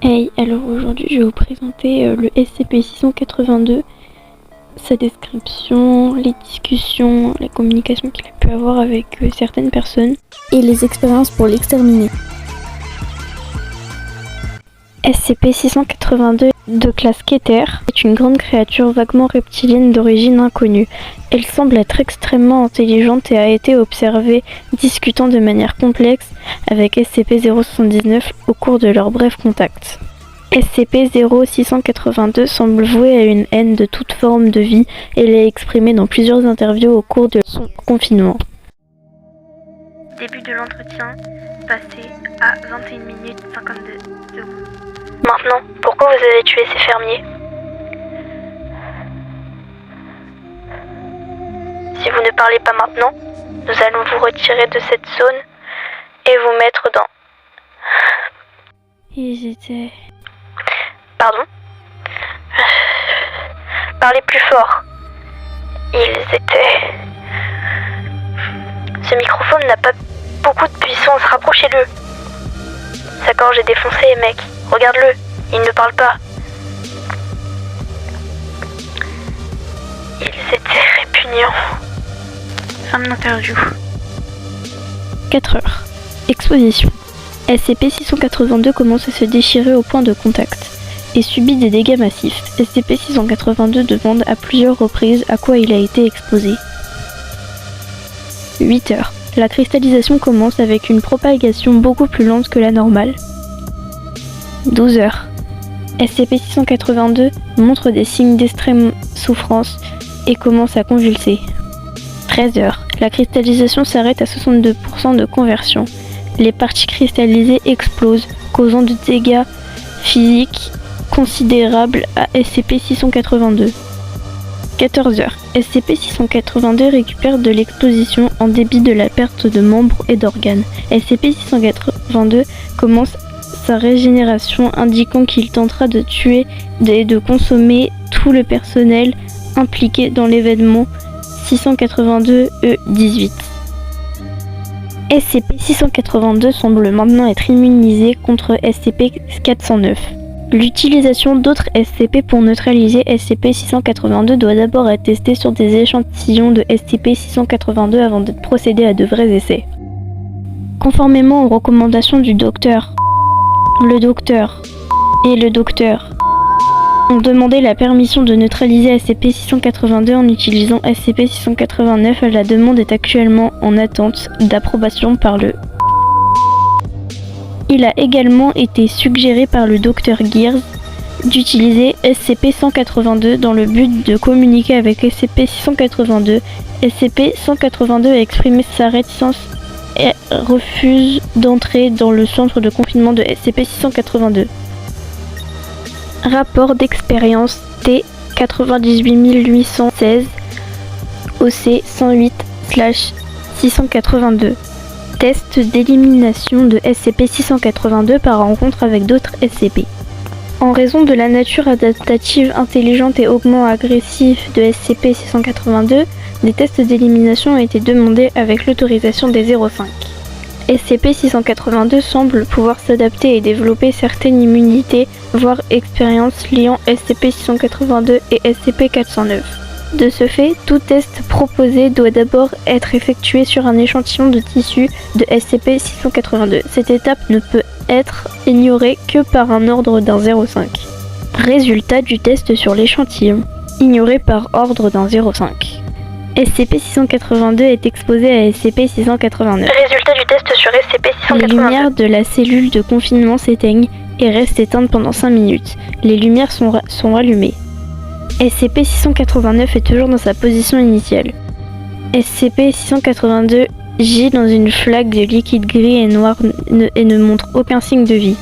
Hey, alors aujourd'hui je vais vous présenter le SCP-682, sa description, les discussions, la communication qu'il a pu avoir avec certaines personnes et les expériences pour l'exterminer. SCP-682 de classe Keter est une grande créature vaguement reptilienne d'origine inconnue. Elle semble être extrêmement intelligente et a été observée discutant de manière complexe avec SCP-079 au cours de leur bref contact. SCP-0682 semble voué à une haine de toute forme de vie et l'a exprimé dans plusieurs interviews au cours de son confinement. Début de l'entretien, passé à 21 minutes 52 secondes. Maintenant, pourquoi vous avez tué ces fermiers? Si vous ne parlez pas maintenant, nous allons vous retirer de cette zone et vous mettre dans... Ils étaient... Pardon? Parlez plus fort. Ils étaient... Ce microphone n'a pas beaucoup de puissance, rapprochez-le. Sa gorge est défoncée, mec. Regarde-le, il ne parle pas. Ils étaient répugnants. Fin de l'interview. 4 heures. Exposition. SCP-682 commence à se déchirer au point de contact et subit des dégâts massifs. SCP-682 demande à plusieurs reprises à quoi il a été exposé. 8 heures. La cristallisation commence avec une propagation beaucoup plus lente que la normale. 12 heures. SCP-682 montre des signes d'extrême souffrance et commence à convulser. 13 heures. La cristallisation s'arrête à 62% de conversion. Les parties cristallisées explosent, causant des dégâts physiques considérables à SCP-682. 14 heures. SCP-682 récupère de l'exposition en débit de la perte de membres et d'organes. SCP-682 commence sa régénération, indiquant qu'il tentera de tuer et de consommer tout le personnel impliqué dans l'événement 682-E18. SCP-682 semble maintenant être immunisé contre SCP-409. L'utilisation d'autres SCP pour neutraliser SCP-682 doit d'abord être testée sur des échantillons de SCP-682 avant d'être procédé à de vrais essais. Conformément aux recommandations du docteur, le docteur ont demandé la permission de neutraliser SCP-682 en utilisant SCP-689. La demande est actuellement en attente d'approbation par le... Il a également été suggéré par le Dr Gears d'utiliser SCP-182 dans le but de communiquer avec SCP-682. SCP-182 a exprimé sa réticence et refuse d'entrer dans le centre de confinement de SCP-682. Rapport d'expérience T-98816 OC 108/682. Test d'élimination de SCP-682 par rencontre avec d'autres SCP. En raison de la nature adaptative, intelligente et hautement agressive de SCP-682, des tests d'élimination ont été demandés avec l'autorisation des 05. SCP-682 semble pouvoir s'adapter et développer certaines immunités, voire expériences liant SCP-682 et SCP-409. De ce fait, tout test proposé doit d'abord être effectué sur un échantillon de tissu de SCP-682. Cette étape ne peut être ignorée que par un ordre d'un 05. Résultat du test sur l'échantillon, ignoré par ordre d'un 05. SCP-682 est exposé à SCP-689. Résultat du test sur SCP-682. Les lumières de la cellule de confinement s'éteignent et restent éteintes pendant 5 minutes. Les lumières sont allumées. SCP-689 est toujours dans sa position initiale. SCP-682 gît dans une flaque de liquide gris et noir et ne montre aucun signe de vie.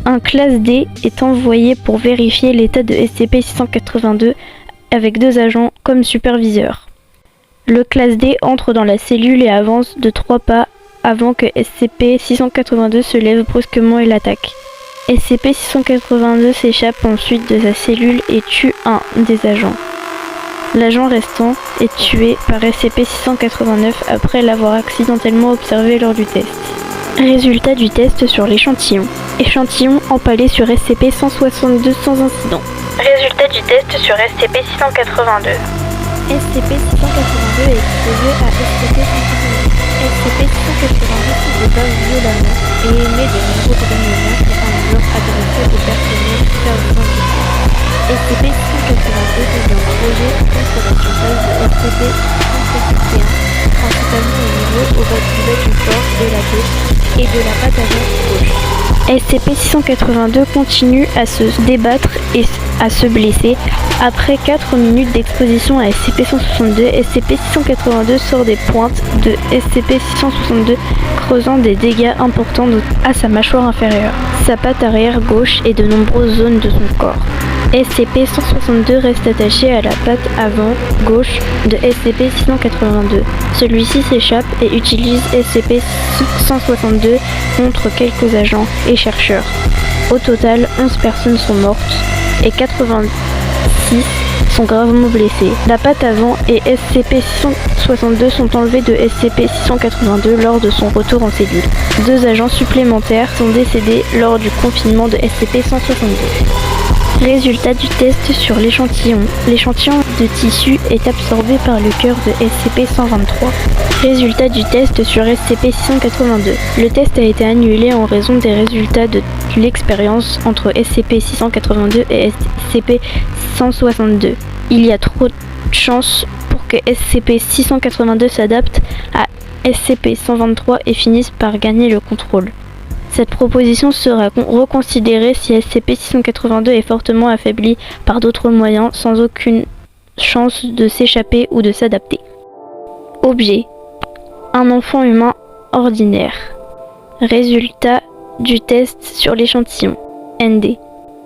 Un classe D est envoyé pour vérifier l'état de SCP-682 avec 2 agents comme superviseurs. Le classe D entre dans la cellule et avance de 3 pas avant que SCP-682 se lève brusquement et l'attaque. SCP-682 s'échappe ensuite de sa cellule et tue un des agents. L'agent restant est tué par SCP-689 après l'avoir accidentellement observé lors du test. Résultat du test sur l'échantillon. Échantillon empalé sur SCP-162 sans incident. Résultat du test sur SCP-682. SCP-682 est exposé à SCP-162. SCP-682 se débat violemment et émet de nombreux grognements sur un mur adressé au personnel supervisant du site. SCP-682 devient projet contre la surface de SCP-161, principalement au niveau au bas du corps, de la tête et de la patte avant gauche. SCP-682 continue à se débattre et à se blesser. Après 4 minutes d'exposition à SCP-162, SCP-682 sort des pointes de SCP-662, creusant des dégâts importants à sa mâchoire inférieure, sa patte arrière gauche et de nombreuses zones de son corps. SCP-162 reste attaché à la patte avant gauche de SCP-682. Celui-ci s'échappe et utilise SCP-162 contre quelques agents et chercheurs. Au total, 11 personnes sont mortes et 86 sont gravement blessés. La patte avant et SCP-662 sont enlevés de SCP-682 lors de son retour en cellule. 2 agents supplémentaires sont décédés lors du confinement de SCP-162. Résultat du test sur l'échantillon. L'échantillon de tissu est absorbé par le cœur de SCP-123. Résultat du test sur SCP-682. Le test a été annulé en raison des résultats de l'expérience entre SCP-682 et SCP-162. Il y a trop de chances pour que SCP-682 s'adapte à SCP-123 et finisse par gagner le contrôle. Cette proposition sera reconsidérée si SCP-682 est fortement affaibli par d'autres moyens sans aucune chance de s'échapper ou de s'adapter. Objet. Un enfant humain ordinaire. Résultat du test sur l'échantillon. ND.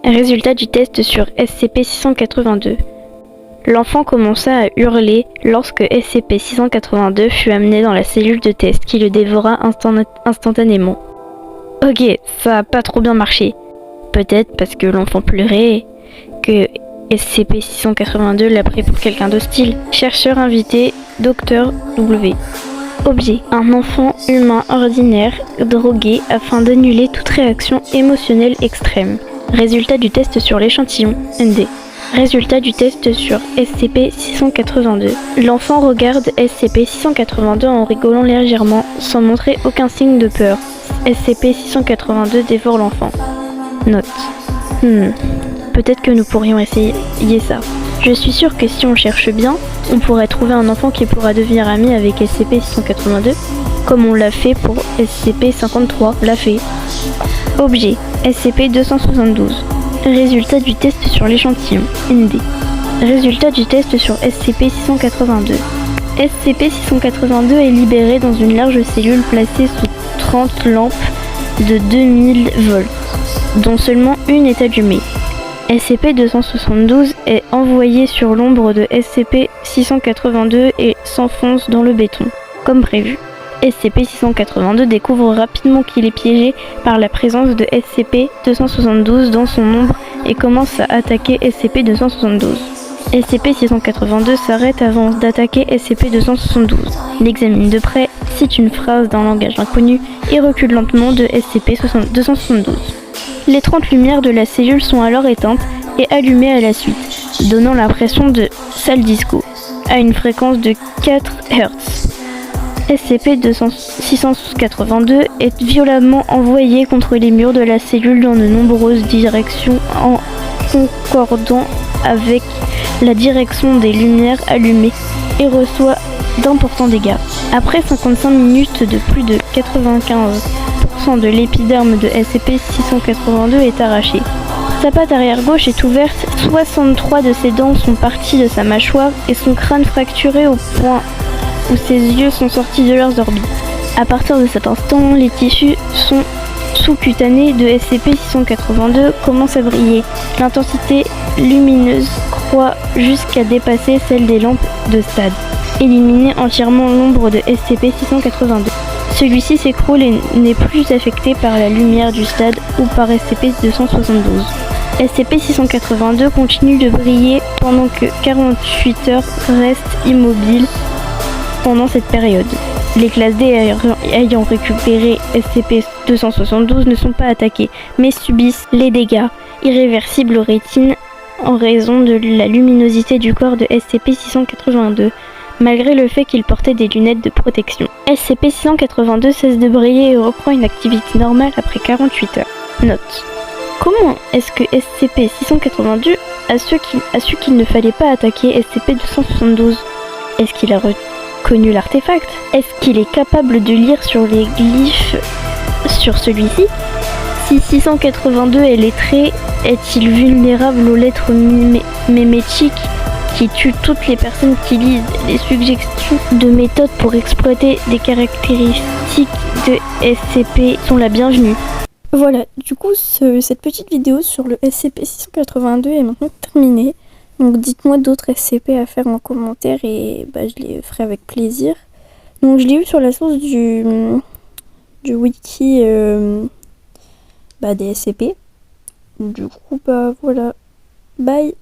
Résultat du test sur SCP-682. L'enfant commença à hurler lorsque SCP-682 fut amené dans la cellule de test qui le dévora instantanément. Ok, ça a pas trop bien marché. Peut-être parce que l'enfant pleurait, que SCP-682 l'a pris pour quelqu'un d'hostile. Chercheur invité, Dr W. Objet. Un enfant humain ordinaire, drogué afin d'annuler toute réaction émotionnelle extrême. Résultat du test sur l'échantillon, ND. Résultat du test sur SCP-682. L'enfant regarde SCP-682 en rigolant légèrement, sans montrer aucun signe de peur. SCP-682 dévore l'enfant. Note. Peut-être que nous pourrions essayer ça. Je suis sûre que si on cherche bien, on pourrait trouver un enfant qui pourra devenir ami avec SCP-682, comme on l'a fait pour SCP-53, l'a fait. Objet. SCP-272. Résultat du test sur l'échantillon. ND. Résultat du test sur SCP-682. SCP-682 est libéré dans une large cellule placée sous 30 lampes de 2000 volts, dont seulement une est allumée. SCP-272 est envoyé sur l'ombre de SCP-682 et s'enfonce dans le béton, comme prévu. SCP-682 découvre rapidement qu'il est piégé par la présence de SCP-272 dans son ombre et commence à attaquer SCP-272. SCP-682 s'arrête avant d'attaquer SCP-272. Il examine de près, cite une phrase d'un langage inconnu et recule lentement de SCP-272. Les 30 lumières de la cellule sont alors éteintes et allumées à la suite, donnant l'impression de salle disco, à une fréquence de 4 Hz. SCP-682 est violemment envoyé contre les murs de la cellule dans de nombreuses directions en concordant avec la direction des lumières allumées et reçoit d'importants dégâts. Après 55 minutes de plus de 95% de l'épiderme de SCP-682 est arraché. Sa patte arrière gauche est ouverte, 63 de ses dents sont parties de sa mâchoire et son crâne fracturé au point où ses yeux sont sortis de leurs orbites. À partir de cet instant, les tissus sous-cutanés de SCP-682 commencent à briller. L'intensité lumineuse croît jusqu'à dépasser celle des lampes de stade, éliminer entièrement l'ombre de SCP-682. Celui-ci s'écroule et n'est plus affecté par la lumière du stade ou par SCP-272. SCP-682 continue de briller pendant que 48 heures restent immobiles pendant cette période. Les classes D ayant récupéré SCP-272 ne sont pas attaquées, mais subissent les dégâts irréversibles aux rétines en raison de la luminosité du corps de SCP-682, malgré le fait qu'il portait des lunettes de protection. SCP-682 cesse de briller et reprend une activité normale après 48 heures. Note. Comment est-ce que SCP-682 a su qu'il ne fallait pas attaquer SCP-272 ? Est-ce qu'il a reconnu l'artefact ? Est-ce qu'il est capable de lire sur les glyphes sur celui-ci ? Si 682 est lettré, est-il vulnérable aux lettres mémétiques qui tuent toutes les personnes qui lisent? Les suggestions de méthodes pour exploiter des caractéristiques de SCP sont la bienvenue. Voilà, du coup, cette petite vidéo sur le SCP-682 est maintenant terminée. Donc dites-moi d'autres SCP à faire en commentaire et je les ferai avec plaisir. Donc je l'ai eu sur la source du wiki des SCP. Du coup, voilà. Bye!